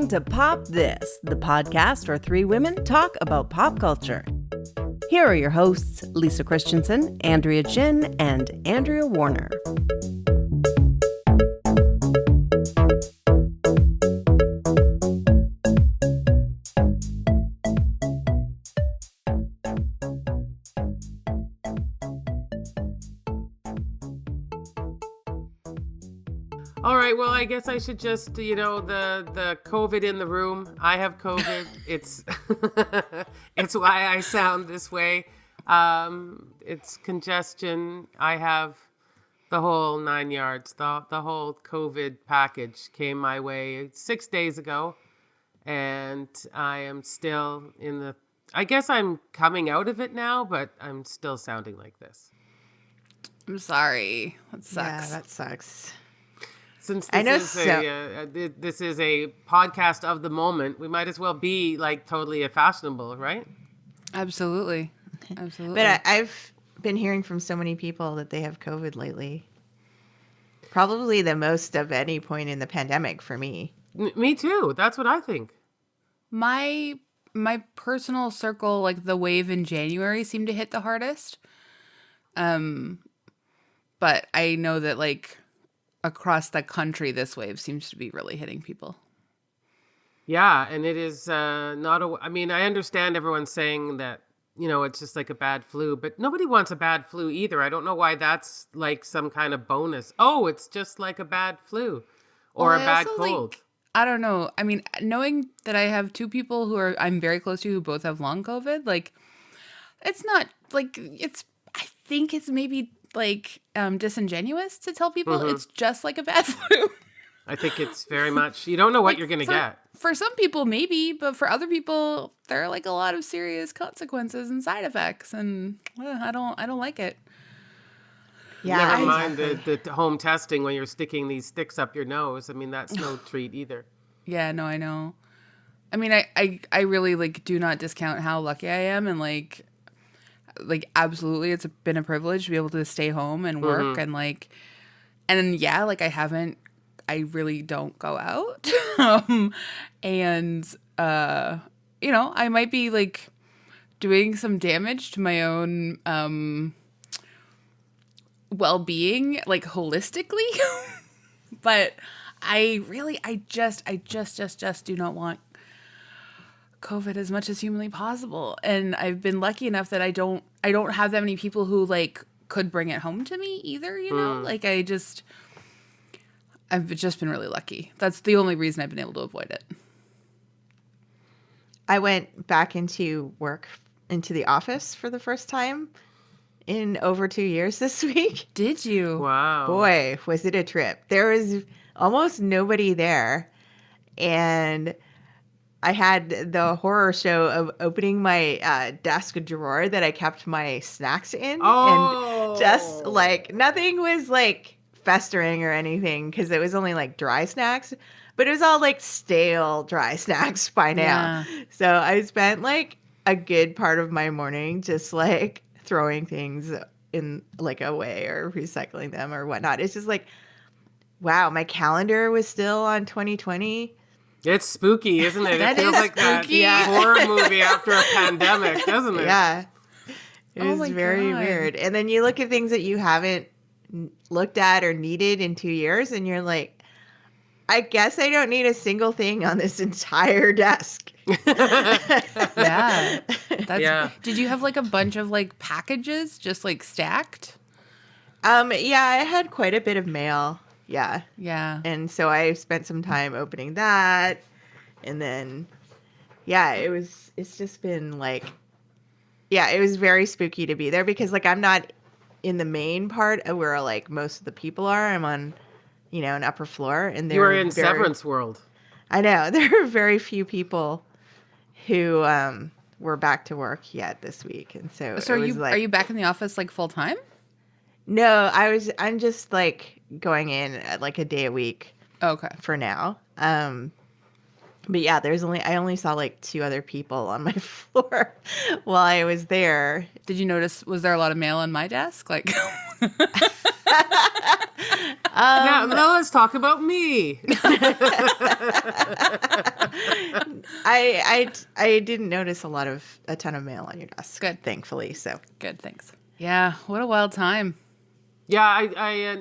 listening to Pop This, the podcast where three women talk about pop culture. Here are your hosts, Lisa Christiansen, Andrea Gin, and Andrea Warner. All right, well, I guess I should just, the COVID in the room. I have COVID. It's it's why I sound this way. It's congestion. I have the whole 9 yards. The whole COVID package came my way 6 days ago, and I am still I guess I'm coming out of it now, but I'm still sounding like this. I'm sorry. That sucks. Yeah, that sucks. Since this is a podcast of the moment, we might as well be like totally fashionable, right? Absolutely. But I've been hearing from so many people that they have COVID lately. Probably the most of any point in the pandemic for me. Me too. That's what I think. My personal circle, like the wave in January, seemed to hit the hardest. But I know that like across the country, this wave seems to be really hitting people. Yeah, and it is I mean, I understand everyone's saying that, it's just like a bad flu, but nobody wants a bad flu either. I don't know why that's like some kind of bonus. Oh, it's just like a bad flu or a bad cold. I don't know. I mean, knowing that I have two people who I'm very close to who both have long COVID, like, it's not like I think it's maybe like disingenuous to tell people it's just like a bad flu. I think it's very much, you don't know what you're going to get. For some people, maybe, but for other people, there are like a lot of serious consequences and side effects, and I don't like it. Yeah, never mind the home testing when you're sticking these sticks up your nose. I mean, that's no treat either. Yeah, no, I know. I mean, I really like do not discount how lucky I am, and like absolutely it's been a privilege to be able to stay home and work and I really don't go out. And I might be like doing some damage to my own well-being like holistically. But I just do not want COVID as much as humanly possible, and I've been lucky enough that I don't have that many people who like could bring it home to me either. Like I've just been really lucky. That's the only reason I've been able to avoid it. I went back into the office for the first time in over 2 years this week. Did you? Wow. Boy, was it a trip. There was almost nobody there, and I had the horror show of opening my desk drawer that I kept my snacks in. Oh. And just like nothing was like festering or anything because it was only like dry snacks, but it was all like stale dry snacks by now. Yeah. So I spent like a good part of my morning just like throwing things in like away or recycling them or whatnot. It's just like, wow, my calendar was still on 2020. It's spooky, isn't it? That it feels is like spooky. That horror movie after a pandemic, doesn't it? Yeah. It was very weird. And then you look at things that you haven't looked at or needed in 2 years, and you're like, I guess I don't need a single thing on this entire desk. Yeah. Yeah. Did you have like a bunch of like packages just like stacked? Yeah, I had quite a bit of mail. Yeah. Yeah. And so I spent some time opening that. And then, yeah, it's just been like, yeah, it was very spooky to be there because like I'm not in the main part of where like most of the people are. I'm on, an upper floor. And you were in Severance World. I know. There are very few people who were back to work yet this week. And so are you back in the office like full time? No, I'm just like going in like a day a week. Okay. For now. But yeah, I only saw like 2 other people on my floor while I was there. Did you notice, was there a lot of mail on my desk? Like, Now let's talk about me. I didn't notice a ton of mail on your desk. Good. Thankfully. So good, thanks. Yeah, what a wild time. Yeah,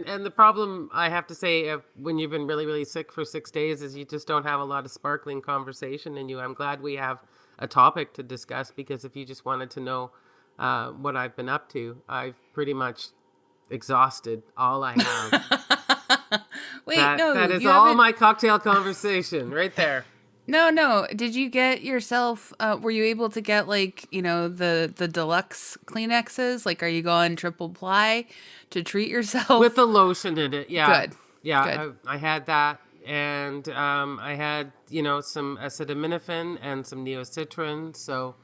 and the problem I have to say when you've been really, really sick for 6 days is you just don't have a lot of sparkling conversation in you. I'm glad we have a topic to discuss, because if you just wanted to know what I've been up to, I've pretty much exhausted all I have. Wait, that is all my cocktail conversation right there. No. Did you get yourself, were you able to get like, the deluxe Kleenexes? Like, are you going triple ply to treat yourself? With the lotion in it, yeah. Good. Yeah, Good. I had that. And I had, some acetaminophen and some neocitrin. So,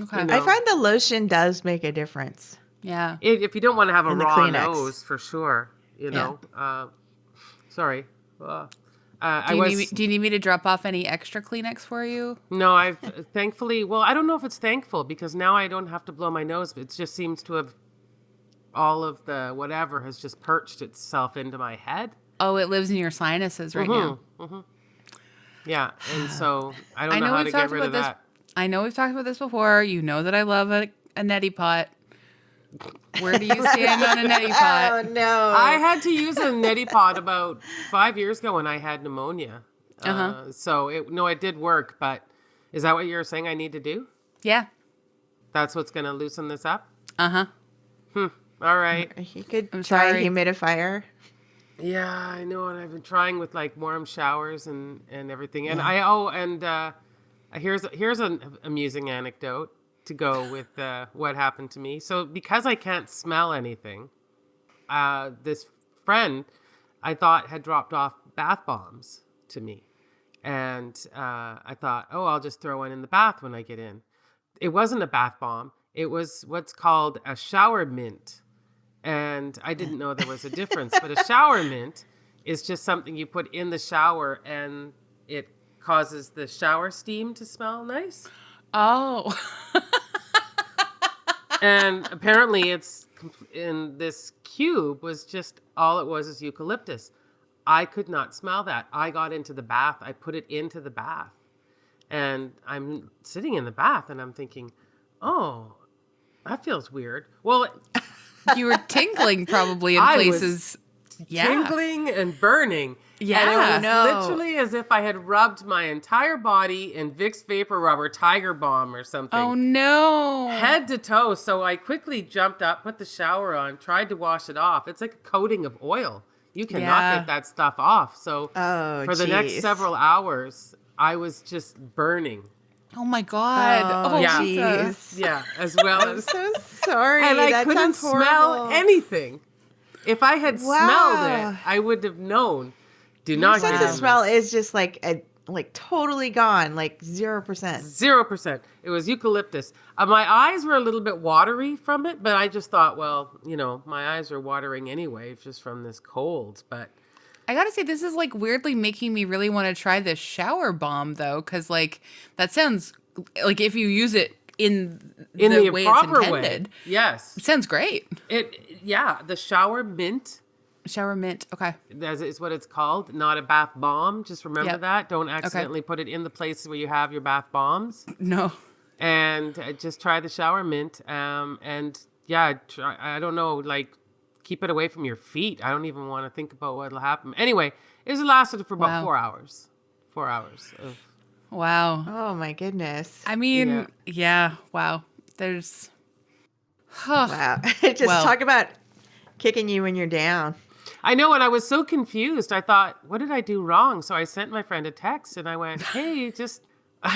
Okay. I find the lotion does make a difference. Yeah. if you don't want to have a And the raw Kleenex. nose, for sure, sorry. Do you need me to drop off any extra Kleenex for you? No, I've thankfully, well, I don't know if it's thankful, because now I don't have to blow my nose. It just seems to have, all of the whatever has just perched itself into my head. Oh, it lives in your sinuses right now. Mm-hmm. Yeah, and so I don't know how to get rid of that. I know we've talked about this before. You know that I love a neti pot. Where do you stand on a neti pot? Oh no! I had to use a neti pot about 5 years ago when I had pneumonia. So it did work, but is that what you're saying I need to do? Yeah. That's what's going to loosen this up? Uh-huh. All right. You could I'm try sorry. a humidifier. Yeah, I know, and I've been trying with like warm showers and everything. And here's an amusing anecdote to go with what happened to me. So because I can't smell anything, this friend I thought had dropped off bath bombs to me. And I thought, I'll just throw one in the bath when I get in. It wasn't a bath bomb. It was what's called a shower mint. And I didn't know there was a difference. But a shower mint is just something you put in the shower, and it causes the shower steam to smell nice. Oh. And apparently it's in this cube was just all it was is eucalyptus. I could not smell that. I got into the bath. I put it into the bath. And I'm sitting in the bath and I'm thinking, oh, that feels weird. Well, You were tingling probably in I was places. tingling and burning. Yeah. And it was literally as if I had rubbed my entire body in Vicks Vapor Rubber Tiger Balm or something. Oh, no. Head to toe. So I quickly jumped up, put the shower on, tried to wash it off. It's like a coating of oil. You cannot get that stuff off. So for the next several hours, I was just burning. Oh, my God. Oh, yeah. Jesus. Yeah, as well I'm as... so sorry. And I That couldn't sounds horrible. smell anything. If I had smelled it, I would have known. Do Your not sense get of in smell this. is just like totally gone, like 0%. 0%. It was eucalyptus. My eyes were a little bit watery from it, but I just thought, well, my eyes are watering anyway, just from this cold. But I gotta say, this is like weirdly making me really want to try this shower bomb, though, because like that sounds like if you use it in the way proper it's intended, way, yes, it sounds great. The shower mint. Shower mint, okay. That is what it's called, not a bath bomb. Just remember Yep. that. Don't accidentally put it in the places where you have your bath bombs. No. And just try the shower mint. And yeah, I don't know, like keep it away from your feet. I don't even want to think about what'll happen. Anyway, it lasted for about 4 hours. 4 hours of. Wow. Oh my goodness. I mean, yeah, wow. There's. Wow. Just talk about kicking you when you're down. I know, and I was so confused. I thought, what did I do wrong? So I sent my friend a text and I went, hey, I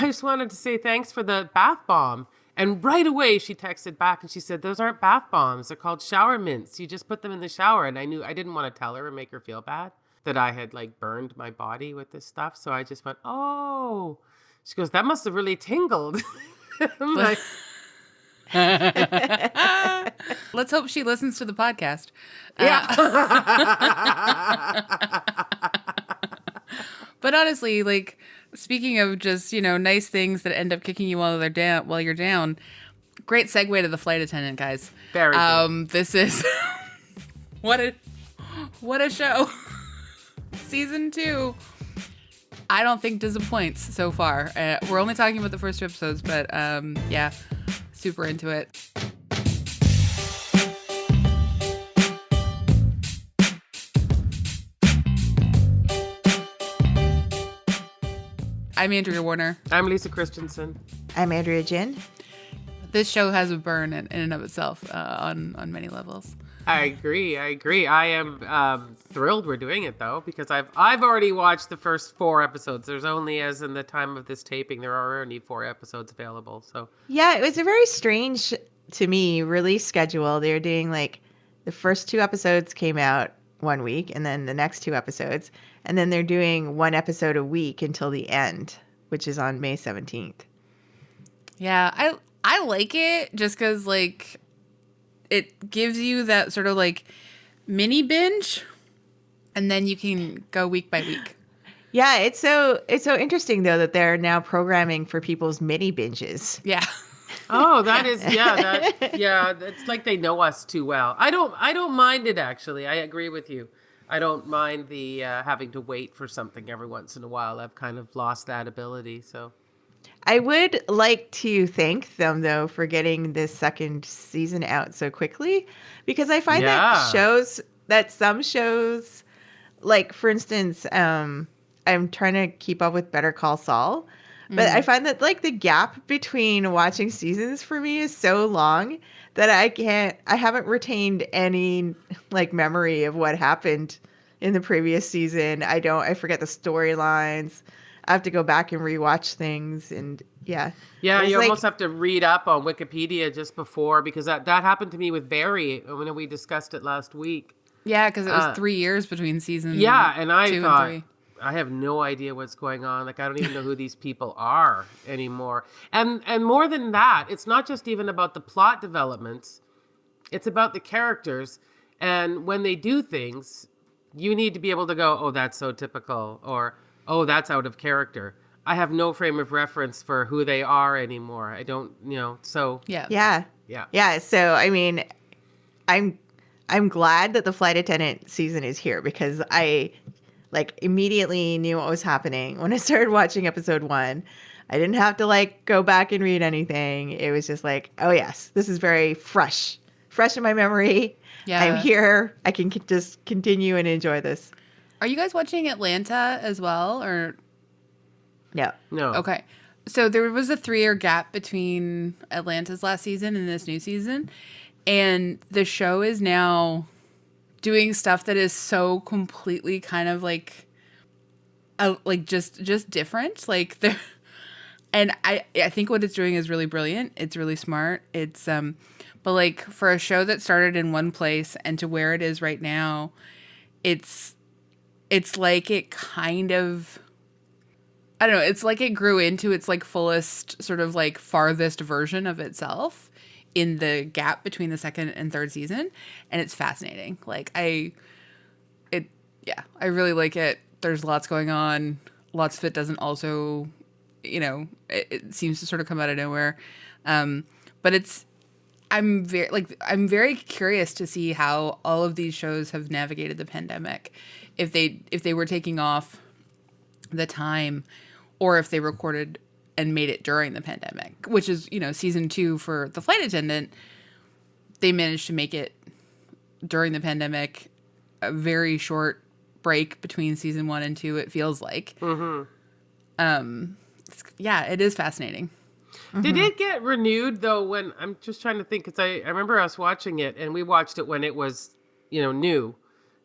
just wanted to say thanks for the bath bomb. And right away she texted back and she said, those aren't bath bombs. They're called shower mints. You just put them in the shower. And I knew I didn't want to tell her and make her feel bad that I had like burned my body with this stuff. So I just went, oh. She goes, that must have really tingled. I'm like, Let's hope she listens to the podcast. But honestly, like, speaking of just, nice things that end up kicking you while you're down, great segue to the Flight Attendant, guys. Very good. This is what a show. Season 2. I don't think disappoints so far. We're only talking about the first 2 episodes, but yeah, super into it. I'm Andrea Warner. I'm Lisa Christiansen. I'm Andrea Gin. This show has a burn in and of itself on many levels. I agree. I am thrilled we're doing it though, because I've already watched the first 4 episodes. There's only, as in the time of this taping, there are only 4 episodes available. So Yeah, it was a very strange, to me, release schedule. They were doing like the first 2 episodes came out one week, and then the next 2 episodes, and then they're doing 1 episode a week until the end, which is on May 17th. Yeah, I like it just because, like, it gives you that sort of, like, mini binge, and then you can go week by week. Yeah, it's so interesting, though, that they're now programming for people's mini binges. Yeah. oh, that is it's like they know us too well. I don't mind it, actually. I agree with you. I don't mind the having to wait for something every once in a while. I've kind of lost that ability, so. I would like to thank them, though, for getting this second season out so quickly, because I find that some shows, like, for instance, I'm trying to keep up with Better Call Saul, but I find that, like, the gap between watching seasons for me is so long that I haven't retained any, like, memory of what happened in the previous season. I forget the storylines. I have to go back and rewatch things, and yeah. Yeah, you almost have to read up on Wikipedia just before, because that happened to me with Barry when we discussed it last week. Yeah, because it was 3 years between seasons. Yeah, and I 2 thought, and 3. I have no idea what's going on. Like, I don't even know who these people are anymore. And more than that, it's not just even about the plot developments. It's about the characters. And when they do things, you need to be able to go, oh, that's so typical, or oh, that's out of character. I have no frame of reference for who they are anymore. I don't, so. Yeah. Yeah. So, I mean, I'm glad that the Flight Attendant season is here, because I, like, immediately knew what was happening when I started watching episode 1. I didn't have to, like, go back and read anything. It was just like, oh, yes, this is very fresh in my memory. Yeah. I'm here. I can just continue and enjoy this. Are you guys watching Atlanta as well, or? No. Okay. So there was a 3-year gap between Atlanta's last season and this new season. And the show is now doing stuff that is so completely kind of like just different. Like, and I think what it's doing is really brilliant. It's really smart. It's, but like, for a show that started in one place and to where it is right now, it's like it kind of, I don't know, it's like it grew into its, like, fullest, sort of, like, farthest version of itself in the gap between the second and third season, and it's fascinating. Like, I really like it. There's lots going on. Lots of it doesn't also, it seems to sort of come out of nowhere. But I'm very curious to see how all of these shows have navigated the pandemic. If they were taking off the time, or if they recorded and made it during the pandemic, which is, season 2 for the Flight Attendant, they managed to make it during the pandemic, a very short break between season 1 and 2, it feels like. Mm-hmm. Yeah, it is fascinating. Did it get renewed, though, when, I'm just trying to think, because I remember us watching it, and we watched it when it was, new.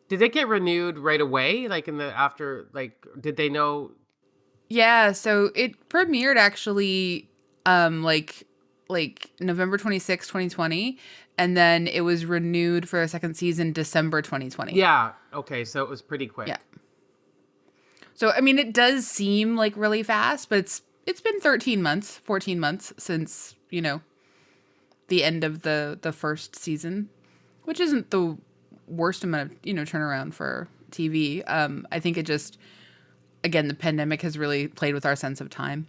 Did it get renewed right away? Like, did they know? Yeah, so it premiered actually like November 26, 2020, and then it was renewed for a second season December 2020. Yeah, okay, so it was pretty quick. Yeah. So, I mean, it does seem like really fast, but it's been 14 months since, the end of the first season, which isn't the worst amount of, turnaround for TV. I think again, the pandemic has really played with our sense of time.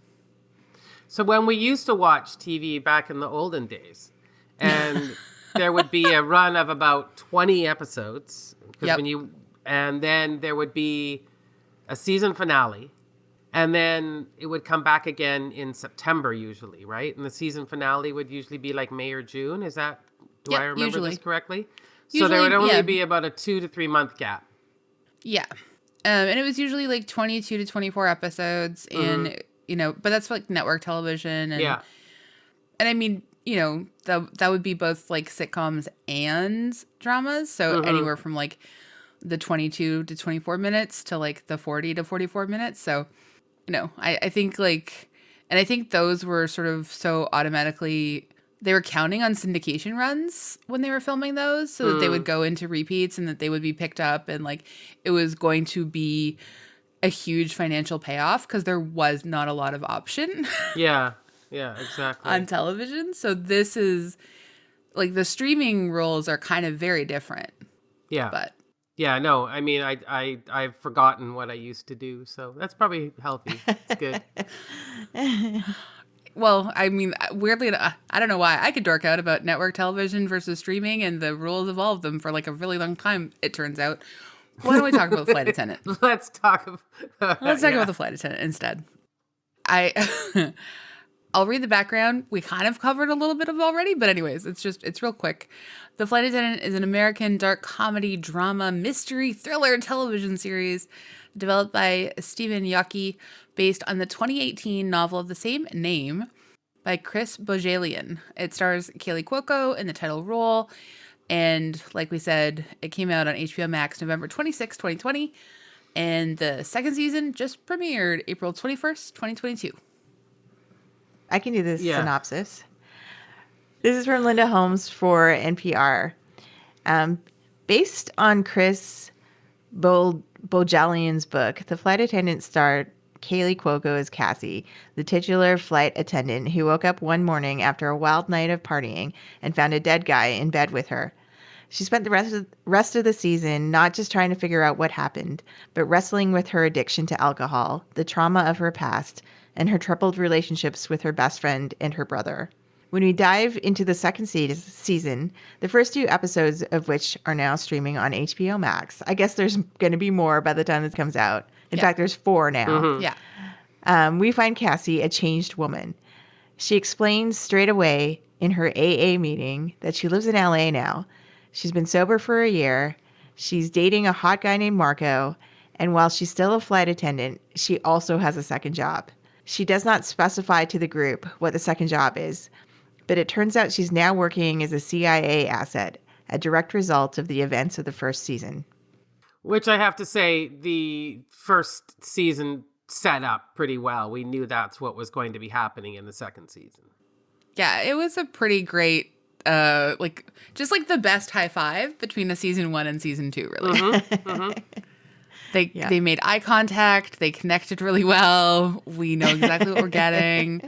So when we used to watch TV back in the olden days, and there would be a run of about 20 episodes, Yep. and then there would be a season finale, and then it would come back again in September usually, right? And the season finale would usually be like May or June. Do Yep, I remember usually. this correctly? So there Usually, would only yeah. be about a 2 to 3 month gap. Yeah. And it was usually like 22 to 24 episodes and, but that's like network television. And, Yeah. and I mean, that would be both like sitcoms and dramas. So anywhere from like the 22 to 24 minutes to like the 40 to 44 minutes. So, I think and I think those were sort of so automatically, they were counting on syndication runs when they were filming those so that they would go into repeats and that they would be picked up and like it was going to be a huge financial payoff because there was not a lot of option Yeah, exactly. on television. So this is like the streaming rules are kind of very different. Yeah. But Yeah, no, I mean, I've forgotten what I used to do, so that's probably healthy. It's good. well, I mean, weirdly, I don't know why I could dork out about network television versus streaming and the rules of all of them for like a really long time, it turns out. Why don't we talk about Flight Attendant? Let's talk about The Flight Attendant instead. I'll read the background. We kind of covered a little bit of it already, but anyways, it's real quick. The Flight Attendant is an American dark comedy, drama, mystery, thriller television series developed by Stephen Yockey based on the 2018 novel of the same name by Chris Bojalian. It stars Kaylee Cuoco in the title role. And like we said, it came out on HBO Max November 26, 2020. And the second season just premiered April 21st, 2022. I can do this synopsis. This is from Linda Holmes for NPR. Based on Chris Bojalian's book, The Flight Attendant starred Kaylee Cuoco as Cassie, the titular flight attendant who woke up one morning after a wild night of partying and found a dead guy in bed with her. She spent the rest of the season not just trying to figure out what happened, but wrestling with her addiction to alcohol, the trauma of her past, and her troubled relationships with her best friend and her brother. When we dive into the second season, the first 2 episodes of which are now streaming on HBO Max. I guess there's going to be more by the time this comes out. In fact, there's 4 now. Yeah. We find Cassie a changed woman. She explains straight away in her AA meeting that she lives in LA now. She's been sober for a year. She's dating a hot guy named Marco. And while she's still a flight attendant, she also has a second job. She does not specify to the group what the second job is, but it turns out she's now working as a CIA asset, a direct result of the events of the first season. Which I have to say, the first season set up pretty well. We knew that's what was going to be happening in the second season. Yeah, it was a pretty great, just like the best high five between a season 1 and season 2, really. They made eye contact. They connected really well. We know exactly what we're getting.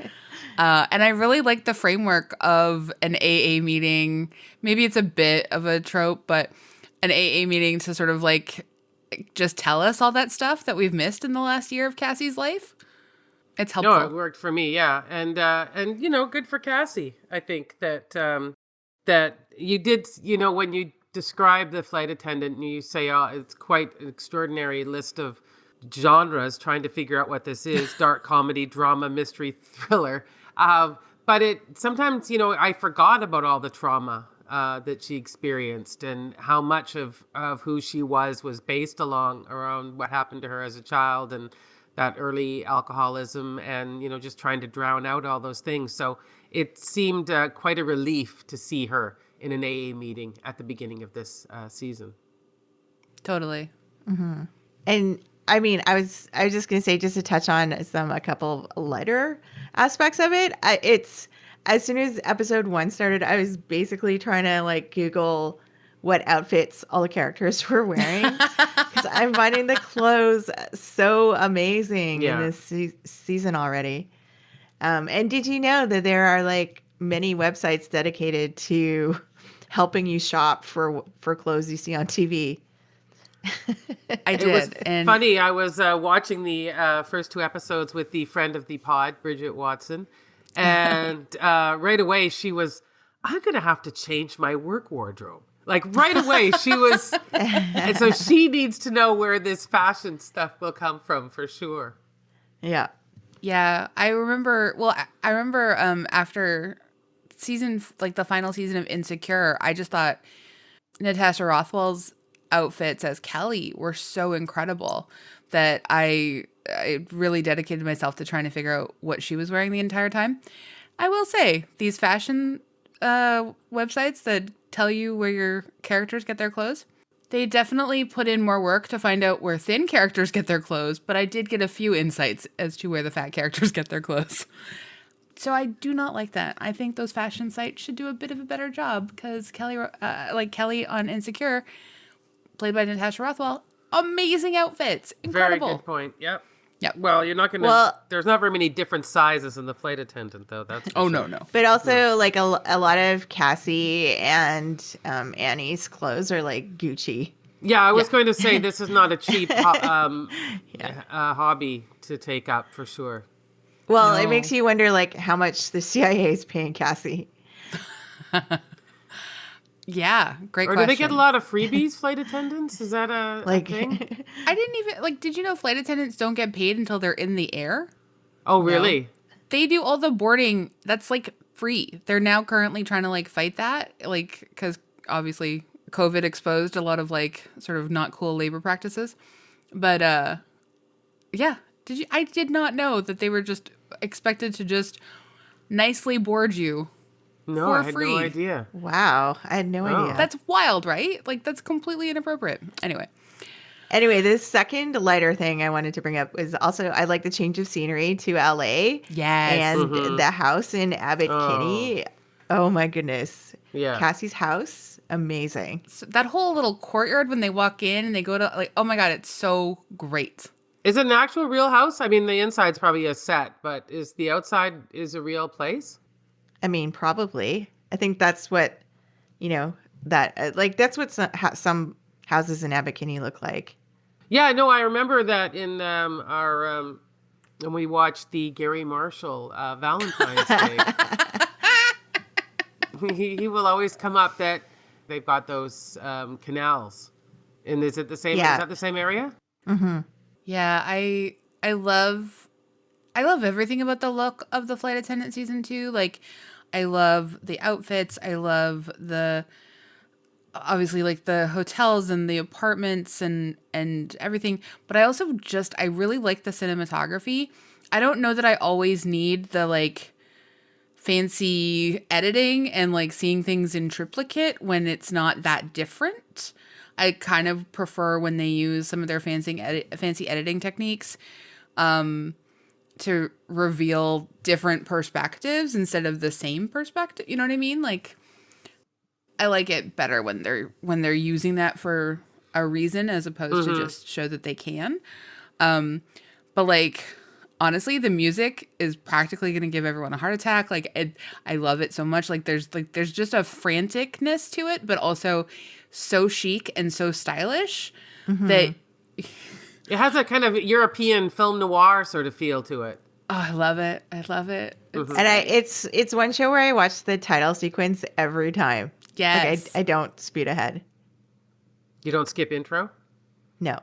And I really like the framework of an AA meeting. Maybe it's a bit of a trope, but an AA meeting to sort of like just tell us all that stuff that we've missed in the last year of Cassie's life. It's helpful. No, it worked for me, yeah. And good for Cassie. I think that you did, when you describe the flight attendant and you say, it's quite an extraordinary list of genres trying to figure out what this is, dark comedy, drama, mystery, thriller. But sometimes, I forgot about all the trauma that she experienced and how much of who she was based around what happened to her as a child and that early alcoholism and, just trying to drown out all those things. So it seemed quite a relief to see her in an AA meeting at the beginning of this season. Totally. Mm-hmm. And I mean, I was just going to say, just to touch on a couple lighter aspects of it. It's as soon as episode 1 started, I was basically trying to Google what outfits all the characters were wearing because I'm finding the clothes so amazing in this season already. And did you know that there are many websites dedicated to helping you shop for clothes you see on TV? I did. It was and funny. I was watching the first 2 episodes with the friend of the pod, Bridget Watson. And right away she was, I'm going to have to change my work wardrobe. Like right away she was, and so she needs to know where this fashion stuff will come from for sure. Yeah. Yeah, I remember. Well, I remember after the final season of Insecure, I just thought Natasha Rothwell's outfits as Kelly were so incredible that I really dedicated myself to trying to figure out what she was wearing the entire time. I will say these fashion websites that tell you where your characters get their clothes, they definitely put in more work to find out where thin characters get their clothes, but I did get a few insights as to where the fat characters get their clothes. So I do not like that. I think those fashion sites should do a bit of a better job because Kelly on Insecure, played by Natasha Rothwell, amazing outfits. Incredible. Very good point. Yep. Yep. Well, you're not going to, Well- there's not very many different sizes in the flight attendant though. That's for Oh, sure. no. But also, like, a lot of Cassie and Annie's clothes are, like, Gucci. Yeah, I was going to say this is not a cheap hobby to take up for sure. Well, No. it makes you wonder, like, how much the CIA is paying Cassie. Yeah, great Or question. do they get a lot of freebies, flight attendants? Is that a Like, thing? I didn't even, did you know flight attendants don't get paid until they're in the air? Oh, really? They do all the boarding. That's, free. They're now currently trying to, fight that, because obviously COVID exposed a lot of, sort of not cool labor practices. But, yeah. I did not know that they were just expected to just nicely board you. No, For I had free. no idea. wow, I had no idea. That's wild, right? That's completely inappropriate. Anyway. Anyway, this second lighter thing I wanted to bring up was also, I like the change of scenery to LA. Yes. And the house in Abbot Kinney. Oh my goodness. Yeah. Cassie's house, amazing. So that whole little courtyard when they walk in and they go to, oh my God, it's so great. Is it an actual real house? I mean, the inside's probably a set, but is the outside is a real place? I mean, probably. I think that's what, that's what some houses in Abbot Kinney look like. Yeah, no, I remember that in our when we watched the Gary Marshall Valentine's Day. he will always come up that they've got those canals. And is it the same? Yeah. Is that the same area? Mm-hmm. Yeah, I love everything about the look of the Flight Attendant season 2. I love the outfits. I love obviously the hotels and the apartments and everything. But I also I really like the cinematography. I don't know that I always need the fancy editing and seeing things in triplicate when it's not that different. I kind of prefer when they use some of their fancy editing techniques to reveal different perspectives instead of the same perspective. You know what I mean? I like it better when they're using that for a reason as opposed to just show that they can. But honestly, the music is practically going to give everyone a heart attack. I love it so much. There's just a franticness to it, but also so chic and so stylish that It has a kind of European film noir sort of feel to it. oh, I love it. It's And it's one show where I watch the title sequence every time. yes. I don't speed ahead. You don't skip intro? No.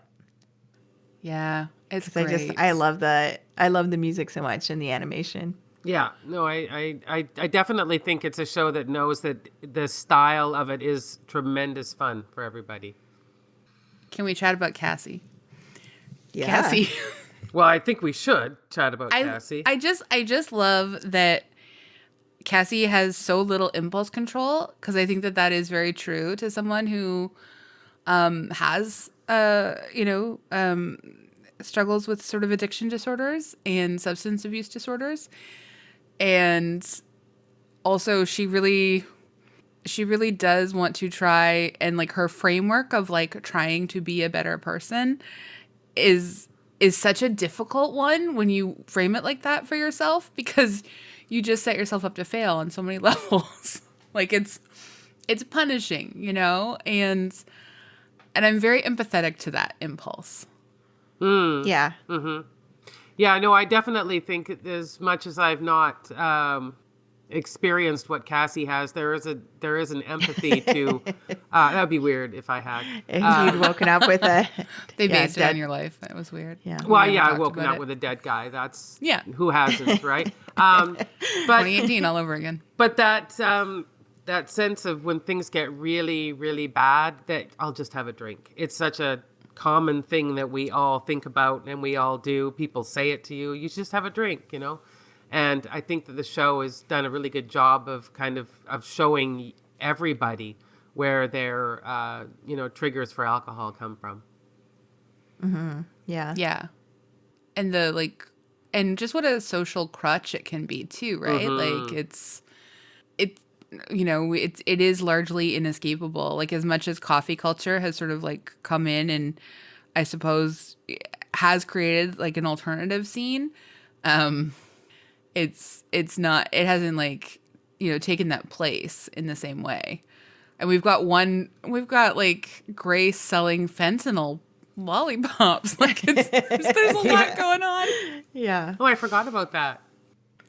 Yeah, it's 'Cause great. I love the music so much and the animation. Yeah, no, I definitely think it's a show that knows that the style of it is tremendous fun for everybody. Can we chat about Cassie? Yeah. Cassie. Well, I think we should chat about Cassie. I just love that Cassie has so little impulse control because I think that is very true to someone who has struggles with sort of addiction disorders and substance abuse disorders. And also she really does want to try, and her framework of trying to be a better person is such a difficult one when you frame it like that for yourself, because you just set yourself up to fail on so many levels. It's punishing, and And I'm very empathetic to that impulse. Yeah. Yeah, no, I definitely think as much as I've not experienced what Cassie has, there is an empathy to. That would be weird if I had. If you'd woken up with a They based it on your life. That was weird. Yeah. Well, We yeah, never I've talked woken about up it. with a dead guy. That's Yeah. who hasn't, right? But 2018 all over again. but that sense of when things get really, really bad, that I'll just have a drink. It's such a common thing that we all think about and we all do. People say it to you. You just have a drink, you know? And I think that the show has done a really good job of of showing everybody where their, triggers for alcohol come from. Yeah. Yeah. And and just what a social crutch it can be too, right? Like it is largely inescapable. Like as much as coffee culture has sort of like come in and I suppose has created like an alternative scene, it hasn't like, taken that place in the same way. And we've got like Grace selling fentanyl lollipops. Like there's a lot going on. Yeah. Oh, I forgot about that.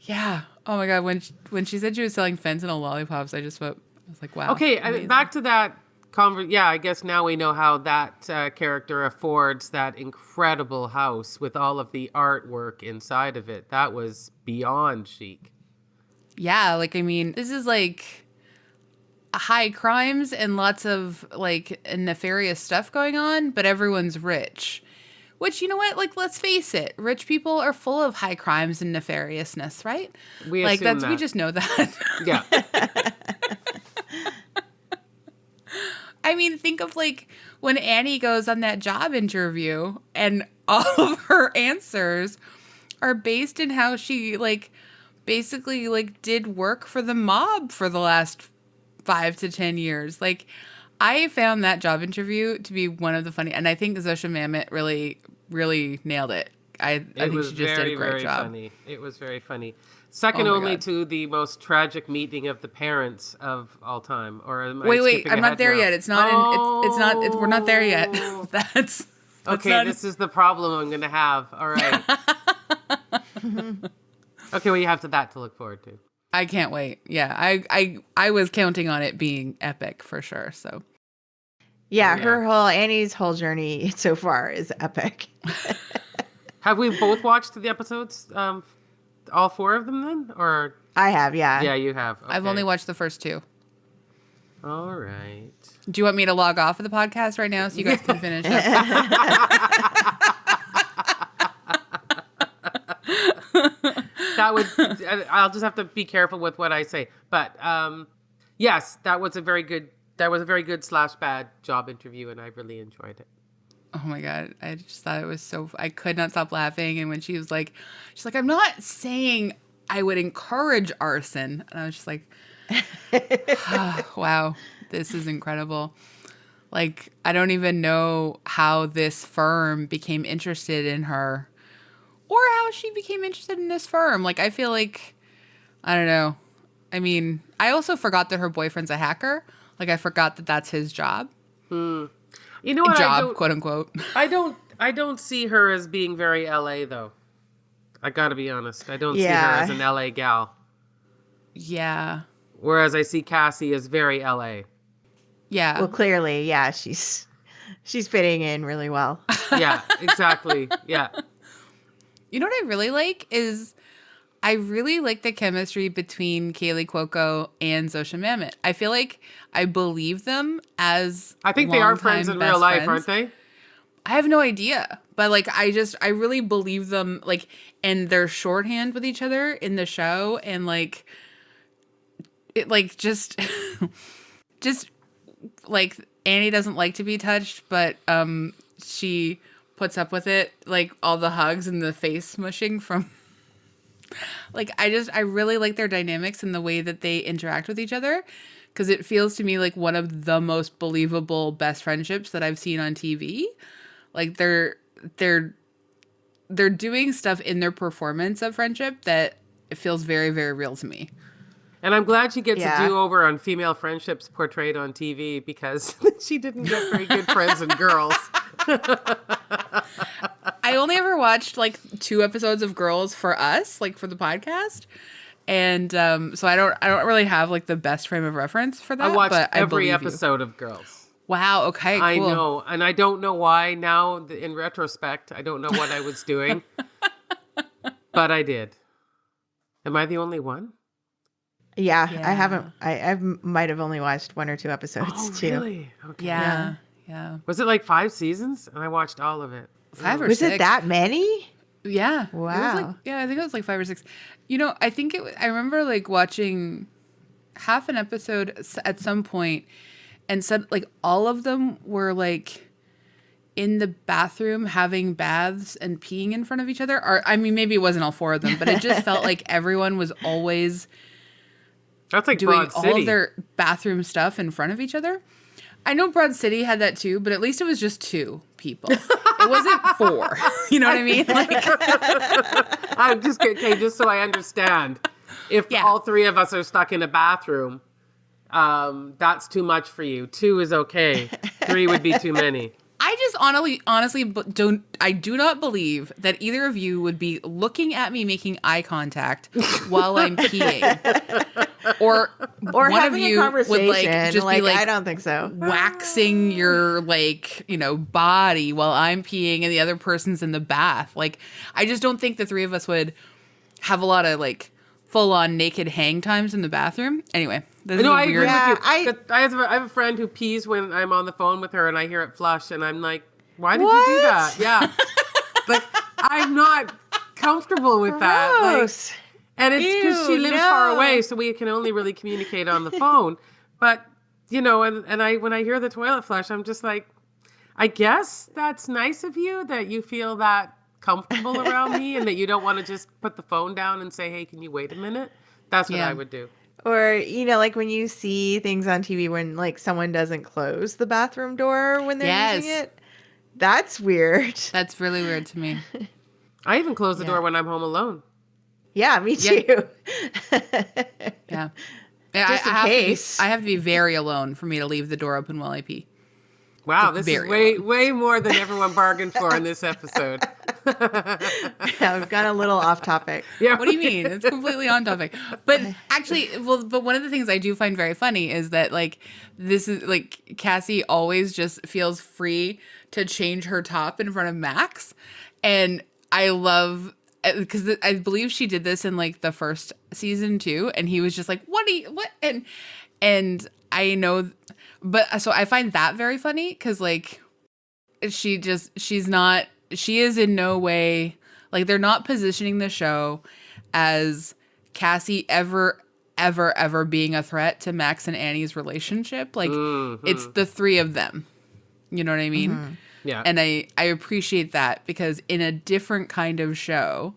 Yeah. Oh my God. When she said she was selling fentanyl lollipops, I was like, wow. Okay, amazing. back to that yeah, I guess now we know how that character affords that incredible house with all of the artwork inside of it. That was beyond chic. Yeah. Like, I mean, this is like high crimes and lots of like nefarious stuff going on, but everyone's rich. Which, you know what? Like, let's face it. Rich people are full of high crimes and nefariousness, right? We like assume that. We just know that. Yeah. I mean, think of like when Annie goes on that job interview and all of her answers are based in how she like basically like did work for the mob for the last 5 to 10 years. Like I found that job interview to be one of the funny, and I think Zosha Mamet really, really nailed it. I think she just did a great job. Funny. It was very funny. Second Oh my only God. to the most tragic meeting of the parents of all time. Or am I Wait, skipping I'm not ahead there now? yet. It's not. It's not. We're not there yet. That's Okay, not- this is the problem I'm going to have. All right. Okay, well, you have that to look forward to. I can't wait. Yeah, I was counting on it being epic for sure. So Yeah, Yeah. Annie's whole journey so far is epic. Have we both watched the episodes? All 4 of them then? Or I have, yeah. yeah, you have. I've Okay. only watched the first 2. All right. Do you want me to log off of the podcast right now so you guys can finish up? That would. I'll just have to be careful with what I say. But yes, that was a very good / bad job interview, and I really enjoyed it. Oh my God. I just thought it was so, I could not stop laughing. And when she's like, I'm not saying I would encourage arson. And I was just like, wow, this is incredible. Like, I don't even know how this firm became interested in her or how she became interested in this firm. Like, I feel like, I don't know. I mean, I also forgot that her boyfriend's a hacker. Like, I forgot that that's his job. You know what? Job, quote unquote. I don't see her as being very LA though. I gotta be honest. I don't see her Yeah. as an LA gal. Yeah. Whereas I see Cassie as very LA. Yeah. Well, clearly, yeah, she's fitting in really well. Yeah, exactly. Yeah. You know what I really like is I really like the chemistry between Kaylee Cuoco and Zosha Mamet. I feel like I believe them as I think they are longtime friends in best real life, friends. aren't they? I have no idea, but like I really believe them, like, and they're shorthand with each other in the show, and like it like just like Annie doesn't like to be touched, but she puts up with it, like all the hugs and the face smushing from like I really like their dynamics and the way that they interact with each other, because it feels to me like one of the most believable best friendships that I've seen on TV. Like they're doing stuff in their performance of friendship that it feels very, very real to me. And I'm glad she gets Yeah. a do-over on female friendships portrayed on TV because she didn't get very good friends and girls. I only ever watched like 2 episodes of Girls for us, like for the podcast. And so I don't really have like the best frame of reference for that. I watched but every believe you. episode of Girls. Wow. Okay. Cool. I know. And I don't know why now in retrospect. I don't know what I was doing. But I did. Am I the only one? Yeah, Yeah. I haven't. I might have only watched 1 or 2 episodes too. Really? Okay. Yeah. Was it like 5 seasons? And I watched all of it. 5 or Was 6. it that many? Yeah. It was Wow. like, I think it was like 5 or 6. You know, I think I remember like watching half an episode at some point and said like all of them were like in the bathroom having baths and peeing in front of each other. Or, I mean, maybe it wasn't all 4 of them, but it just felt like everyone was always That's like doing Broad City. all of their bathroom stuff in front of each other. I know Broad City had that too, but at least it was just 2 people. It wasn't 4. You know what I mean? Like, I'm just okay, just so I understand. If Yeah. all 3 of us are stuck in a bathroom, that's too much for you. 2 is okay. 3 would be too many. I just honestly do not believe that either of you would be looking at me making eye contact while I'm peeing. Or one of having a you would conversation. like just be like I don't think so. waxing your like, body while I'm peeing and the other person's in the bath. Like, I just don't think the 3 of us would have a lot of like full on naked hang times in the bathroom. Anyway, this is I a agree weird. with you. Yeah, I have a friend who pees when I'm on the phone with her and I hear it flush and I'm like, why did you What? do that? Yeah. Like, I'm not comfortable with that. Like, Gross. and it's because she Ew, lives far no. away, so we can only really communicate on the phone. But, and when I hear the toilet flush, I'm just like, I guess that's nice of you that you feel that comfortable around me and that you don't want to just put the phone down and say, hey, can you wait a minute? That's what Yeah. I would do. Or, like when you see things on TV when like someone doesn't close the bathroom door when they're using Yes. it. That's weird. That's really weird to me. I even close the Yeah. door when I'm home alone. Yeah, me too. Yeah. Just in case. I have to be very alone for me to leave the door open while I pee. Wow, this is Very way more than everyone bargained for in this episode. Yeah, we've gone a little off topic. Yeah. What do you mean? It's completely on topic. But actually, but one of the things I do find very funny is that like this is like Cassie always just feels free to change her top in front of Max, and I love because I believe she did this in like the first season too, and he was just like, what and I know, but so I find that very funny because like she is in no way like they're not positioning the show as Cassie ever being a threat to Max and Annie's relationship. Like it's the 3 of them. You know what I mean? Yeah. And I appreciate that because in a different kind of show,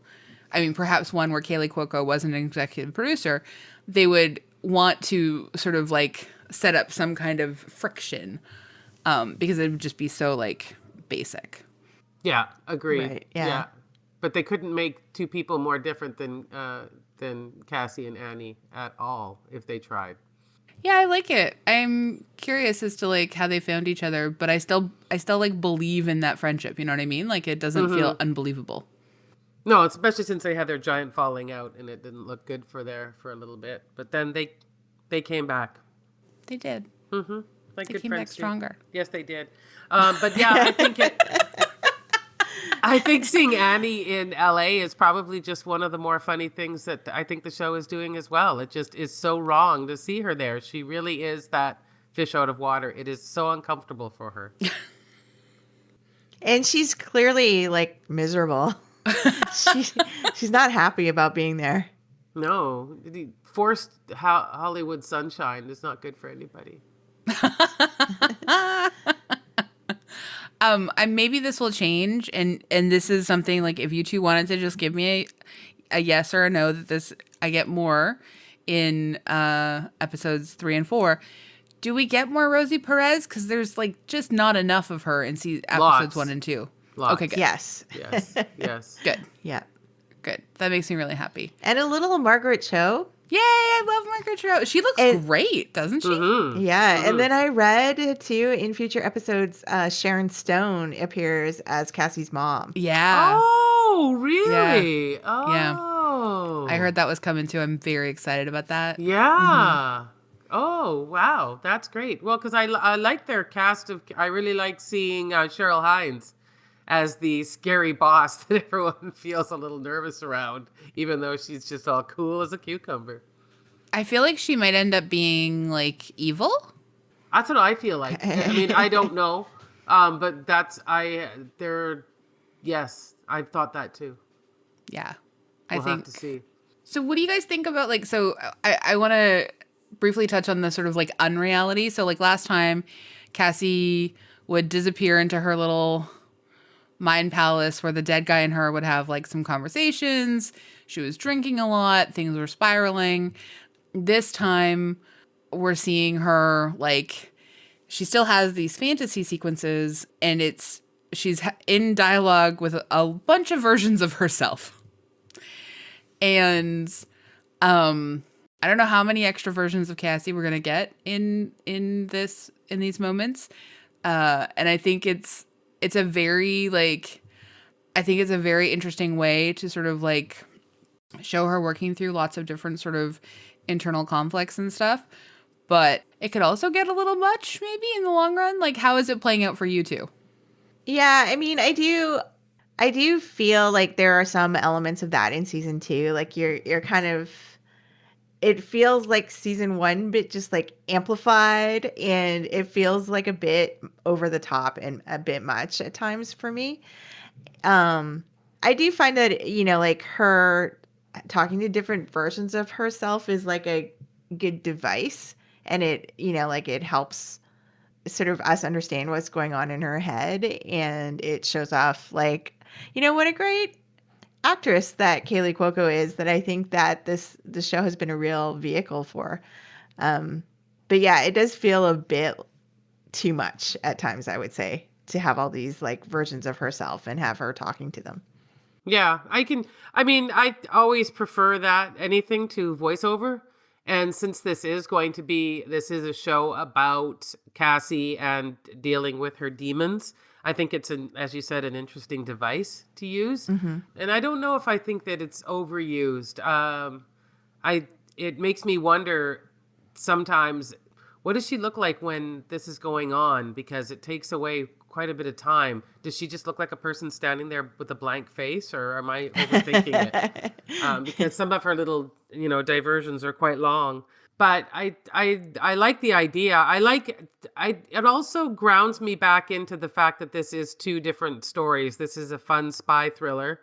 I mean, perhaps one where Kaylee Cuoco wasn't an executive producer, they would want to sort of like set up some kind of friction because it would just be so like basic. Yeah, agreed. Right, yeah. But they couldn't make 2 people more different than Cassie and Annie at all if they tried. Yeah, I like it. I'm curious as to like how they found each other, but I still like believe in that friendship. You know what I mean? Like it doesn't feel unbelievable. No, especially since they had their giant falling out and it didn't look good for a little bit. But then they came back. They did. Mm-hmm. Like They good came back friends do. stronger. Yes, they did. But yeah, I think seeing Annie in LA is probably just one of the more funny things that I think the show is doing as well. It just is so wrong to see her there. She really is that fish out of water. It is so uncomfortable for her. And she's clearly like miserable. She's not happy about being there. No, the forced Hollywood sunshine is not good for anybody. Maybe this will change, and this is something like if you 2 wanted to just give me a yes or a no that this I get more in episodes 3 and 4. Do we get more Rosie Perez? Because there's like just not enough of her in episodes Lots. 1 and 2. Lots. Okay, good. Yes. Yes, yes. Good. Yeah. Good. That makes me really happy. And a little Margaret Cho. Yay, I love Margaret Cho. She looks great, doesn't she? Mm-hmm. Yeah. Mm-hmm. And then I read, too, in future episodes, Sharon Stone appears as Cassie's mom. Yeah. Oh, really? Yeah. Oh. I heard that was coming too. I'm very excited about that. Yeah. Oh, wow. That's great. Well, because I like their cast of... I really like seeing Cheryl Hines as the scary boss that everyone feels a little nervous around, even though she's just all cool as a cucumber. I feel like she might end up being, like, evil. That's what I feel like. I mean, I don't know. But yes, I've thought that too. Yeah. We'll have to see. So what do you guys think about, like, so I want to briefly touch on the sort of, like, unreality. So, like, last time, Cassie would disappear into her little mind palace where the dead guy and her would have, like, some conversations. She was drinking a lot. Things were spiraling. This time, we're seeing her, like, she still has these fantasy sequences, and she's in dialogue with a bunch of versions of herself. And I don't know how many extra versions of Cassie we're gonna get in these moments. And I think it's a very, like, I think it's a very interesting way to sort of, like, show her working through lots of different sort of internal conflicts and stuff. But it could also get a little much, maybe, in the long run. Like, how is it playing out for you two? Yeah, I mean, I do feel like there are some elements of that in season 2. Like you're kind of, it feels like season 1, but just like amplified, and it feels like a bit over the top and a bit much at times for me. I do find that, like her talking to different versions of herself is like a good device, and it, like it helps sort of us understand what's going on in her head, and it shows off, like, what a great actress that Kaylee Cuoco is, that I think that the show has been a real vehicle for. But yeah, it does feel a bit too much at times, I would say, to have all these, like, versions of herself and have her talking to them. Yeah, I always prefer that anything to voiceover. And since this is a show about Cassie and dealing with her demons, I think it's, as you said, an interesting device to use. Mm-hmm. And I don't know if I think that it's overused. It makes me wonder sometimes, what does she look like when this is going on? Because it takes away quite a bit of time. Does she just look like a person standing there with a blank face, or am I overthinking it? Because some of her little, diversions are quite long. But I like the idea. It also grounds me back into the fact that this is two different stories. This is a fun spy thriller,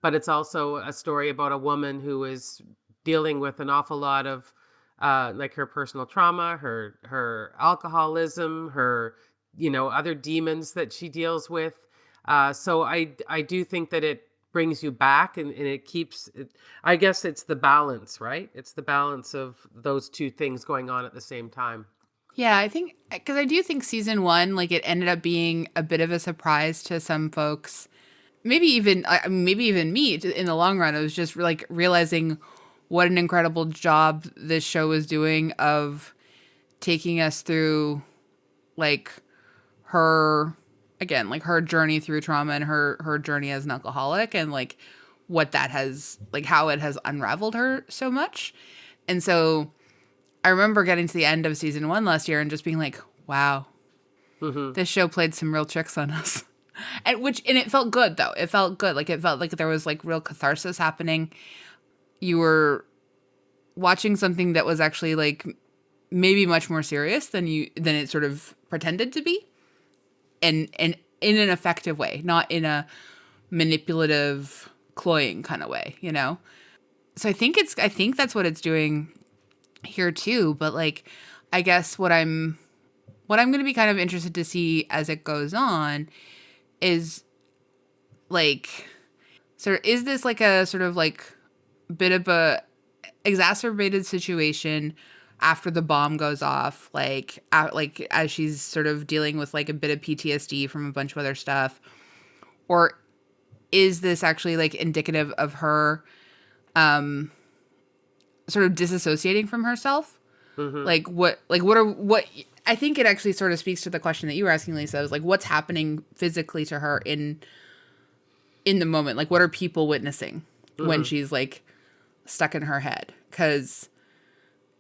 but it's also a story about a woman who is dealing with an awful lot of like her personal trauma, her alcoholism, her other demons that she deals with. So I do think that it brings you back, and it keeps it. I guess it's the balance, right? It's the balance of those two things going on at the same time. Yeah, I think, because I do think season 1, like, it ended up being a bit of a surprise to some folks. Maybe even me in the long run. I was just like realizing what an incredible job this show was doing of taking us through, like, her journey through trauma and her journey as an alcoholic, and like what that has, like, how it has unraveled her so much. And so I remember getting to the end of season 1 last year and just being like, wow, this show played some real tricks on us. And it felt good, though. It felt good. Like, it felt like there was, like, real catharsis happening. You were watching something that was actually, like, maybe much more serious than it sort of pretended to be. And in an effective way, not in a manipulative, cloying kind of way, So I think that's what it's doing here too. But, like, I guess what I'm going to be kind of interested to see as it goes on is, like, sort of, is this like a sort of like bit of a exacerbated situation after the bomb goes off, like as she's sort of dealing with, like, a bit of PTSD from a bunch of other stuff? Or is this actually, like, indicative of her sort of disassociating from herself. What I think it actually sort of speaks to the question that you were asking, Lisa, is like, what's happening physically to her in the moment? Like, what are people witnessing when she's like stuck in her head? Because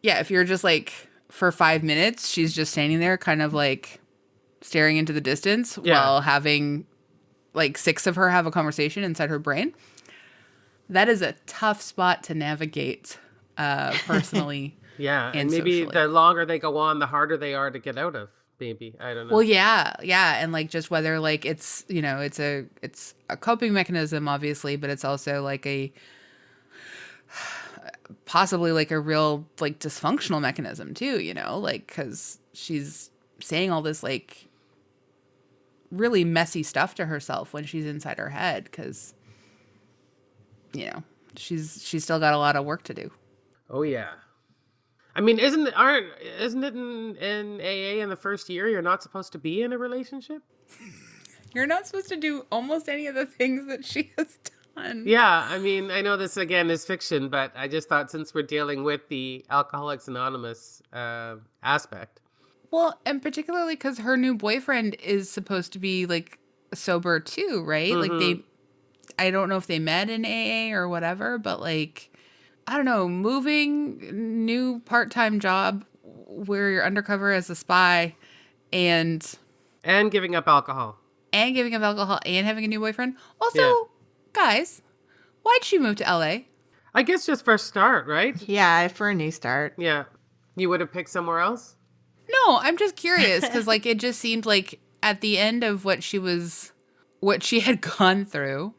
yeah, if you're just like for 5 minutes, she's just standing there kind of like staring into the distance while having like 6 of her have a conversation inside her brain. That is a tough spot to navigate personally. Yeah, and socially. maybe the longer they go on, the harder they are to get out of. Maybe, I don't know. Well, yeah, and like just whether like it's, you know, it's a coping mechanism, obviously, but it's also like a possibly like a real like dysfunctional mechanism too, you know, like because she's saying all this like really messy stuff to herself when she's inside her head because, you know, she's still got a lot of work to do. Oh yeah. I mean, isn't it in AA in the first year you're not supposed to be in a relationship? You're not supposed to do almost any of the things that she has done. Yeah, I mean, I know this again is fiction, but I just thought since we're dealing with the Alcoholics Anonymous aspect. Well, and particularly because her new boyfriend is supposed to be like sober too, right? Like I don't know if they met in AA or whatever, but like, I don't know, moving, new part-time job where you're undercover as a spy and giving up alcohol. And having a new boyfriend. Also, guys, why'd she move to LA? I guess just for a start, right? Yeah, for a new start. Yeah. You would have picked somewhere else? No, I'm just curious because like it just seemed like at the end of what she had gone through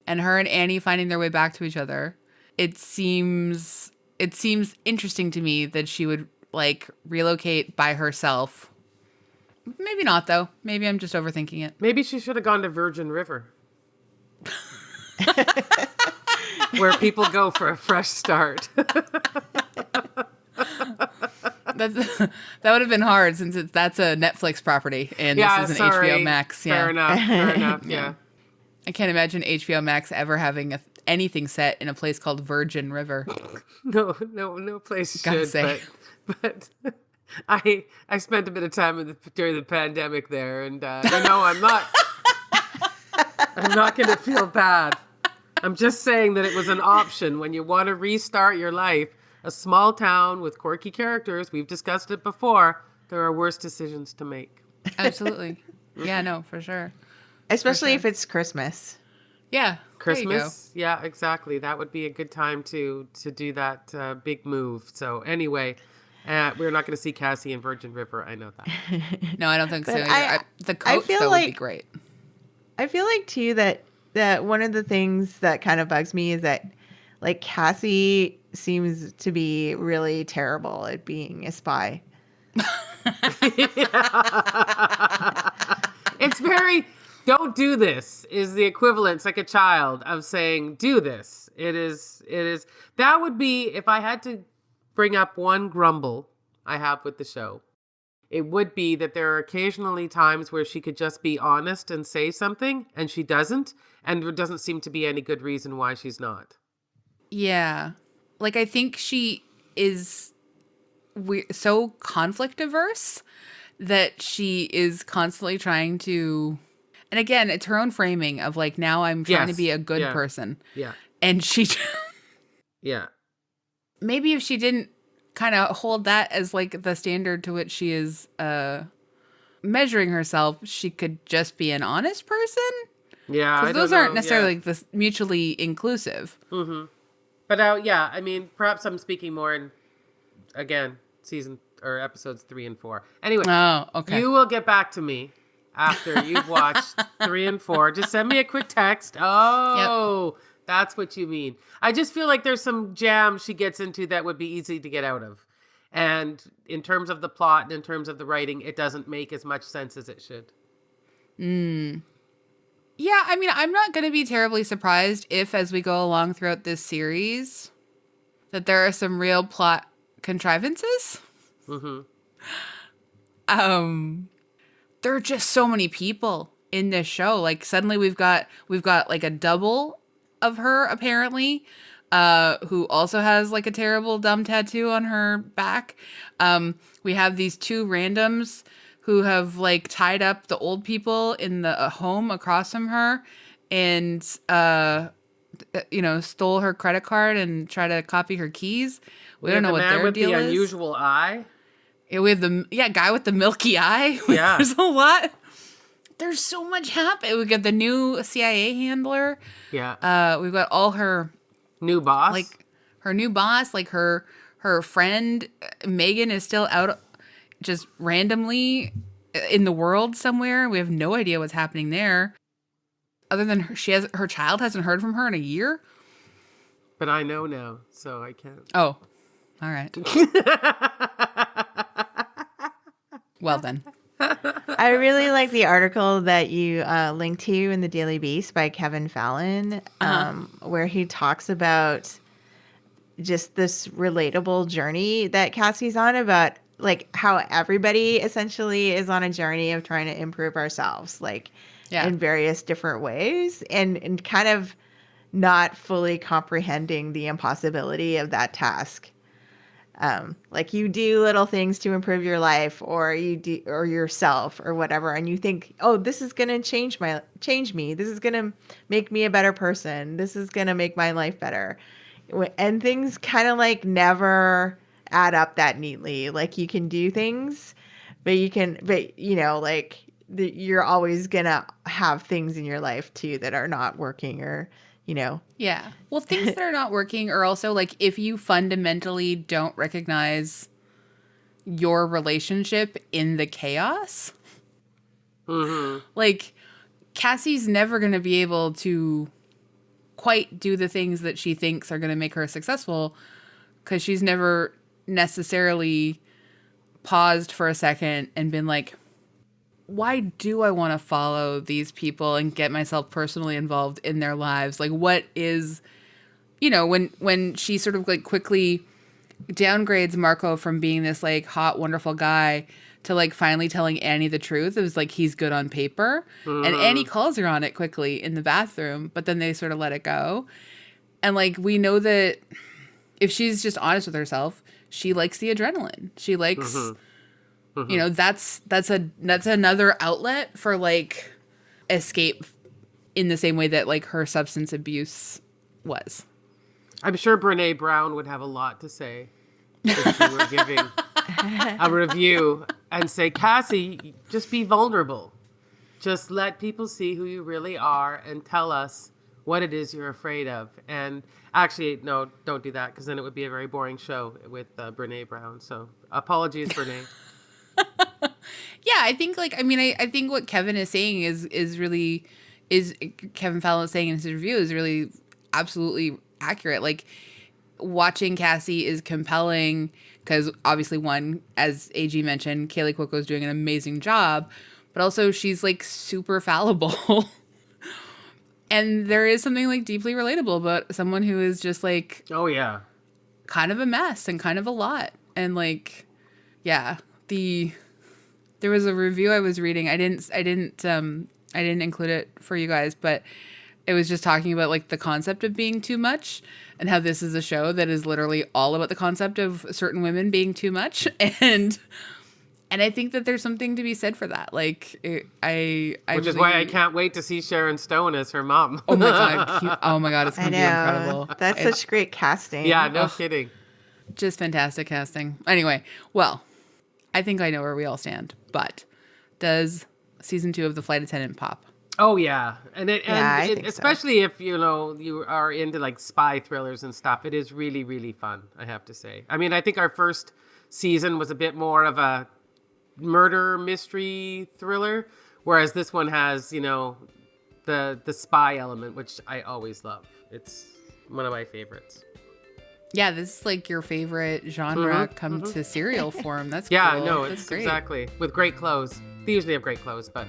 and her and Annie finding their way back to each other, it seems interesting to me that she would like relocate by herself. Maybe not though. Maybe I'm just overthinking it. Maybe she should have gone to Virgin River. Where people go for a fresh start. That would have been hard since that's a Netflix property and this is an HBO Max. Yeah. Fair enough. Yeah. I can't imagine HBO Max ever having anything set in a place called Virgin River. No place should. But I spent a bit of time during the pandemic there, and I'm not going to feel bad. I'm just saying that it was an option when you want to restart your life. A small town with quirky characters, we've discussed it before, there are worse decisions to make. Absolutely. Yeah, no, for sure. Especially if it's Christmas. Yeah. Christmas? Yeah, exactly. That would be a good time to do that big move. So anyway, we're not going to see Cassie in Virgin River. I know that. No, I don't think so. The coach, feel though, like, would be great. I feel like, too, that one of the things that kind of bugs me is that, like, Cassie seems to be really terrible at being a spy. It's very, don't do this is the equivalent, like a child, of saying, do this. It is. That would be, if I had to bring up one grumble I have with the show, it would be that there are occasionally times where she could just be honest and say something, and she doesn't, and there doesn't seem to be any good reason why she's not. Yeah. Like, I think she is so conflict averse that she is constantly trying to, and again, it's her own framing of like, now I'm trying to be a good person. Yeah. And she, yeah. Maybe if she didn't kind of hold that as like the standard to which she is measuring herself, she could just be an honest person. Yeah. Because those aren't necessarily like this mutually inclusive. Mm-hmm. But I mean, perhaps I'm speaking more in, again, season or episodes 3 and 4. Anyway, okay. You will get back to me after you've watched 3 and 4. Just send me a quick text. Oh, yep. That's what you mean. I just feel like there's some jam she gets into that would be easy to get out of. And in terms of the plot and in terms of the writing, it doesn't make as much sense as it should. Yeah, I mean, I'm not going to be terribly surprised if, as we go along throughout this series, that there are some real plot contrivances. Mm-hmm. There are just so many people in this show. Like, suddenly we've got like a double of her, apparently. who also has like a terrible dumb tattoo on her back. We have these two randoms who have like tied up the old people in the home across from her and, stole her credit card and try to copy her keys. We don't know what their deal is. The man with the unusual eye. Yeah, we have the guy with the milky eye. Yeah. There's a lot. There's so much happening. We got the new CIA handler. Yeah. We've got all her new boss. Like her new boss, like her friend Megan is still out just randomly in the world somewhere. We have no idea what's happening there. Other than her child hasn't heard from her in a year. But I know now, so I can't. Oh, all right. Well then. I really like the article that you linked to in the Daily Beast by Kevin Fallon, where he talks about just this relatable journey that Cassie's on, about like how everybody essentially is on a journey of trying to improve ourselves, like in various different ways, and kind of not fully comprehending the impossibility of that task. Like you do little things to improve your life or yourself or whatever. And you think, oh, this is going to change me. This is going to make me a better person. This is going to make my life better. And things kind of like never add up that neatly. Like you can do things, but you're always going to have things in your life too that are not working or, Yeah. Well, things that are not working are also like if you fundamentally don't recognize your relationship in the chaos. Mm-hmm. Like Cassie's never going to be able to quite do the things that she thinks are going to make her successful because she's never necessarily paused for a second and been like, why do I want to follow these people and get myself personally involved in their lives? Like what is, when she sort of like quickly downgrades Marco from being this like hot, wonderful guy to like finally telling Annie the truth. It was like, he's good on paper. Mm. And Annie calls her on it quickly in the bathroom, but then they sort of let it go. And like, we know that if she's just honest with herself, she likes the adrenaline. She likes, that's another outlet for like escape in the same way that like her substance abuse was. I'm sure Brene Brown would have a lot to say if she were giving a review and say, Cassie, just be vulnerable. Just let people see who you really are and tell us what it is you're afraid of. And actually, no, don't do that because then it would be a very boring show with Brene Brown. So apologies, Brene. Yeah, I think I think what Kevin is saying is Kevin Fallon saying in his review is really absolutely accurate. Like watching Cassie is compelling because obviously one, as AG mentioned, Kaylee Cuoco is doing an amazing job, but also she's like super fallible. And there is something like deeply relatable about someone who is just like, oh yeah, kind of a mess and kind of a lot. And like, yeah, there was a review I was reading. I didn't include it for you guys, but it was just talking about like the concept of being too much and how this is a show that is literally all about the concept of certain women being too much. And I think that there's something to be said for that. Like which is why I can't wait to see Sharon Stone as her mom. Oh my God. It's going to be incredible. That's such great casting. Yeah, no kidding. Just fantastic casting. Anyway, well, I think I know where we all stand, but does season 2 of The Flight Attendant pop? Oh yeah, and especially so. If you are into like spy thrillers and stuff, it is really really fun. I have to say. I mean, I think our first season was a bit more of a murder mystery thriller, whereas this one has the spy element, which I always love. It's one of my favorites. Yeah, this is like your favorite genre come to serial form. That's yeah, cool. no, That's it's great. Exactly with great clothes. They usually have great clothes, but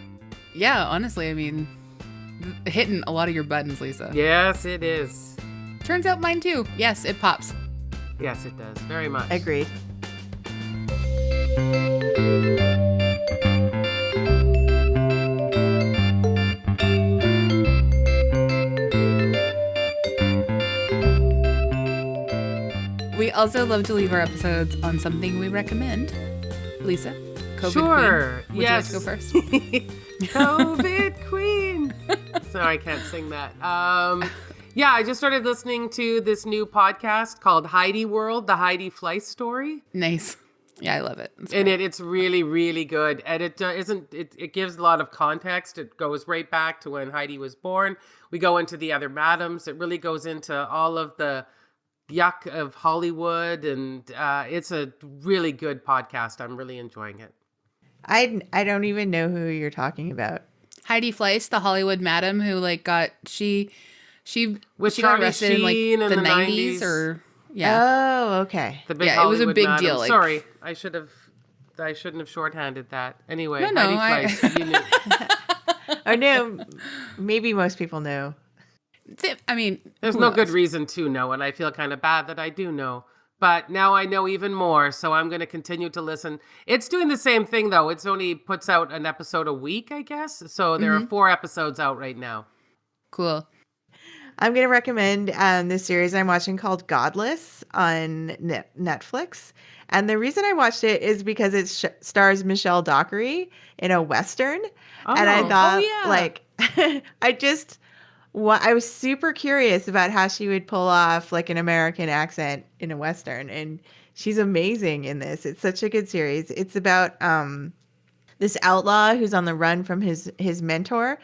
yeah, honestly, I mean, hitting a lot of your buttons, Lisa. Yes, it is. Turns out mine too. Yes, it pops. Yes, it does. Very much. Agreed. also love to leave our episodes on something we recommend. Lisa, COVID Sure. Queen. Would Yes. you like to go first? COVID Queen. Sorry, I can't sing that. Yeah, I just started listening to this new podcast called Heidi World, the Heidi Fleiss story. Nice. Yeah, I love it. And it's really, really good. And it gives a lot of context. It goes right back to when Heidi was born. We go into the other madams. It really goes into all of the yuck of Hollywood. And it's a really good podcast. I'm really enjoying it. I don't even know who you're talking about. Heidi Fleiss, the Hollywood madam who she With got Charlie arrested in like Sheen the in the 90s 90s. or yeah. Oh, okay. The big Yeah, it was a Hollywood big madam. deal, like- Sorry, I shouldn't have shorthanded that. Anyway, No, Heidi Fleiss, you knew. Oh, no. Maybe most people know. I mean, There's who no knows? good reason to know, and I feel kind of bad that I do know. But now I know even more, so I'm going to continue to listen. It's doing the same thing, though. It's only puts out an episode a week, I guess. So there are 4 episodes out right now. Cool. I'm going to recommend this series I'm watching called Godless on Netflix. And the reason I watched it is because it stars Michelle Dockery in a Western. And I thought, yeah. I was super curious about how she would pull off like an American accent in a Western. And she's amazing in this. It's such a good series. It's about this outlaw who's on the run from his mentor.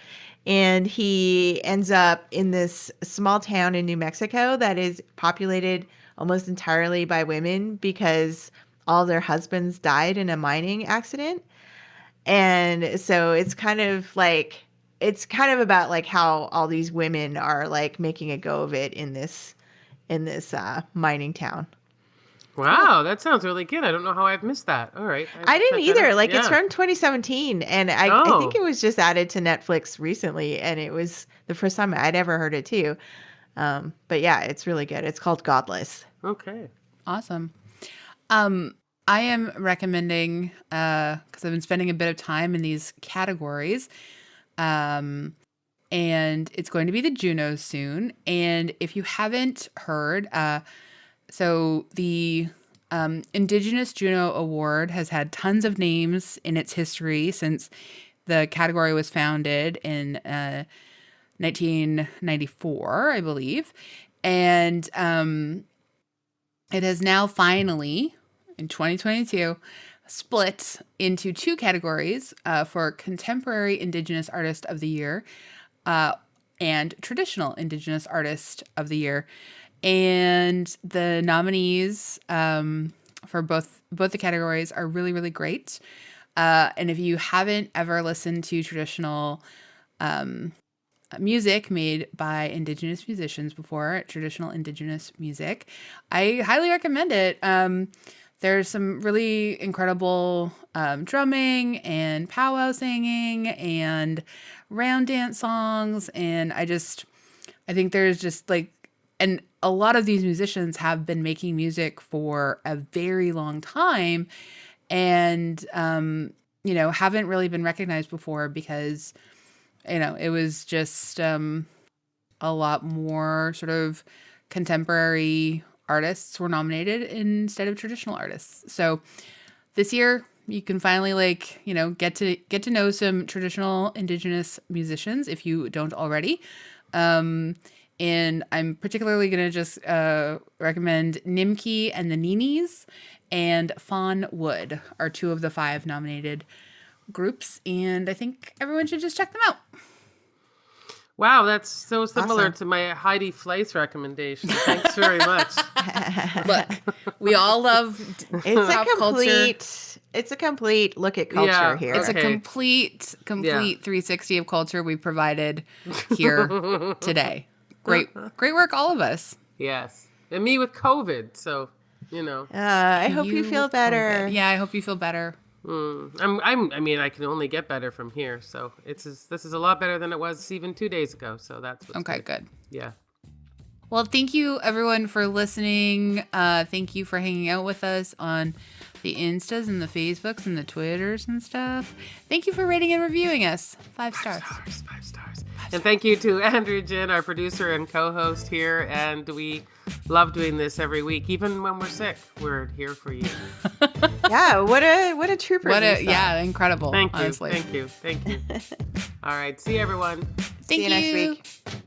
And he ends up in this small town in New Mexico that is populated almost entirely by women because all their husbands died in a mining accident. And so it's kind of about like how all these women are like making a go of it in this mining town. Wow, that sounds really good. I don't know how I've missed that. All right. I didn't either. Like Yeah. it's from 2017, and I think it was just added to Netflix recently, and it was the first time I'd ever heard it too. But yeah, it's really good. It's called Godless. Okay. Awesome. I am recommending, because I've been spending a bit of time in these categories, and it's going to be the Junos soon. And if you haven't heard, so the Indigenous Juno Award has had tons of names in its history since the category was founded in 1994, I believe. And it has now finally, in 2022, split into 2 categories for Contemporary Indigenous Artist of the Year and Traditional Indigenous Artist of the Year. And the nominees for both the categories are really, really great. And if you haven't ever listened to traditional music made by Indigenous musicians before, traditional Indigenous music, I highly recommend it. There's some really incredible drumming and powwow singing and round dance songs. And I think there's just like, and a lot of these musicians have been making music for a very long time and, haven't really been recognized before because, it was just a lot more sort of contemporary artists were nominated instead of traditional artists. So this year you can finally get to know some traditional Indigenous musicians if you don't already. And I'm particularly going to just recommend Nimki and the Ninis and Fawn Wood are 2 of the 5 nominated groups. And I think everyone should just check them out. Wow, that's so similar to my Heidi Fleiss recommendation. Thanks very much. Look, we all love pop culture. It's a complete look at culture here. It's a Okay. complete 360 of culture we provided here today. Great work, all of us. Yes. And me with COVID, so, I hope you feel with better. COVID. Yeah, I hope you feel better. I can only get better from here. So this is a lot better than it was even 2 days ago. So that's what's Okay, good. Yeah. Well, thank you everyone for listening. Thank you for hanging out with us on the Instas and the Facebooks and the Twitters and stuff. Thank you for rating and reviewing us. 5 stars. 5 stars. And thank you to Andrea Gin, our producer and co-host here. And we love doing this every week. Even when we're sick, we're here for you. Yeah, what a trooper. Lisa. Yeah, incredible. Thank you. Honestly. Thank you. All right. See you, everyone. Thank See you next week.